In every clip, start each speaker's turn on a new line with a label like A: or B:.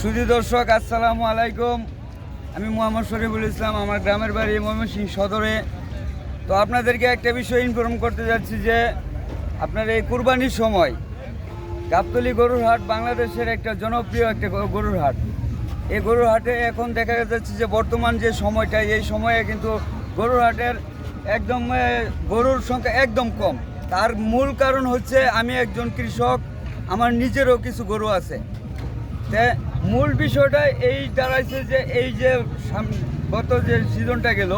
A: সুধী দর্শক আসসালামু আলাইকুম। আমি মোহাম্মদ শরীফুল ইসলাম, আমার গ্রামের বাড়ি ময়মনসিংহ সদরে। তো আপনাদেরকে একটা বিষয় ইনফর্ম করতে যাচ্ছি যে আপনার এই কুরবানির সময় গাবতলী গরুর হাট বাংলাদেশের একটা জনপ্রিয় একটা গরুর হাট। এই গরুর হাটে এখন দেখা যাচ্ছে যে বর্তমান যে সময়টা, এই সময়ে কিন্তু গরুর হাটের একদম গরুর সংখ্যা একদম কম। তার মূল কারণ হচ্ছে আমি একজন কৃষক, আমার নিজেরও কিছু গরু আছে। মূল বিষয়টা এই দাঁড়াইছে যে এই যে গত যে সিজনটা গেল,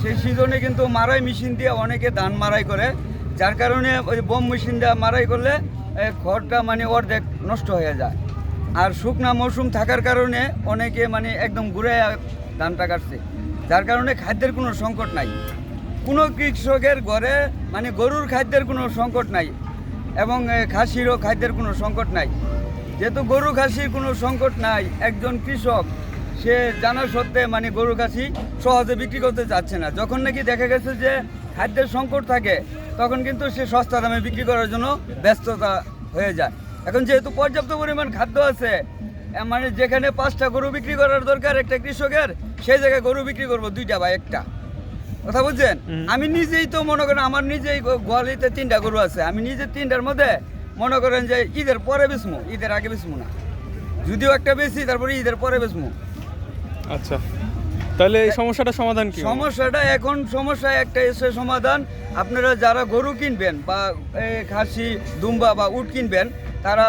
A: সেই সিজনে কিন্তু মারাই মেশিন দিয়ে অনেকে ধান মারাই করে, যার কারণে ওই বম মেশিন দিয়ে মারাই করলে খড়টা মানে অর্ধেক নষ্ট হয়ে যায়। আর শুকনা মৌসুম থাকার কারণে অনেকে মানে একদম ঘুরে ধানটা কাটছে, যার কারণে খাদ্যের কোনো সংকট নাই। কোনো কৃষকের ঘরে মানে গরুর খাদ্যের কোনো সংকট নাই এবং খাসিরও খাদ্যের কোনো সংকট নাই। যেহেতু গরু খাসির কোনো সংকট নাই, একজন কৃষক সে জানা সত্ত্বে মানে গরু খাসি সহজে বিক্রি করতে চাচ্ছে না। যখন নাকি দেখা গেছে যে খাদ্যের সংকট থাকে, তখন কিন্তু সে সস্তা দামে বিক্রি করার জন্য ব্যস্ততা হয়ে যায়। এখন যেহেতু পর্যাপ্ত পরিমাণ খাদ্য আছে, মানে যেখানে 5টা গরু বিক্রি করার দরকার একটা কৃষকের, সেই জায়গায় গরু বিক্রি করবো 2টা বা 1টা। কথা বুঝছেন? আমি নিজেই তো মনে করেন আমার নিজেই গোয়ালিতে 3টা গরু আছে। আমি নিজে 3টার মধ্যে মনে করেন যে ঈদের পরে বেচমু, ঈদের আগে বেচমু না। যদিও একটা বেশি, তারপরে ঈদের পরে বেচমু।
B: আচ্ছা, তাহলে এই সমস্যাটার সমাধান কি?
A: সমস্যাটা এখন সমস্যা একটা এসে সমাধান, আপনারা যারা গরু কিনবেন বা খাসি দুম্বা বা উট কিনবেন, তারা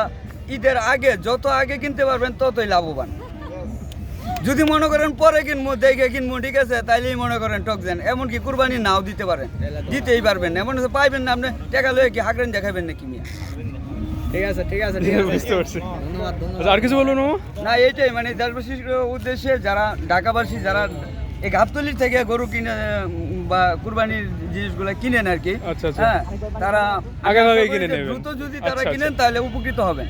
A: ঈদের আগে যত আগে কিনতে পারবেন ততই লাভবান। যদি মনে করেন পরে কিনবো, দেখে কিনবো, ঠিক আছে, তাইলেই মনে করেন ঠকছেন। এমনকি কুরবানি নাও দিতে পারেন, দিতেই পারবেন না, এমন পাইবেন না। আপনি টাকা লয়ে কি হাঁকড়েন দেখাবেন না কিনিয়া?
C: ঠিক আছে
B: বুঝতে পারছি।
C: ধন্যবাদ।
B: আচ্ছা, আর কিছু বলুন মামা?
A: না, এইটাই মানে দেশবাসীর উদ্দেশ্যে যারা ঢাকাবাসী যারা এই গাবতলীর থেকে গরু কিনে বা কুরবানির জিনিসগুলো কিনেন আর কি,
B: আচ্ছা, আচ্ছা।
A: হ্যাঁ, তারা
B: আগে কিনে নেবেন।
A: দ্রুত যদি তারা
B: আচ্ছা,
A: কিনেন
B: আচ্ছা।
A: তাহলে উপকৃত হবেন।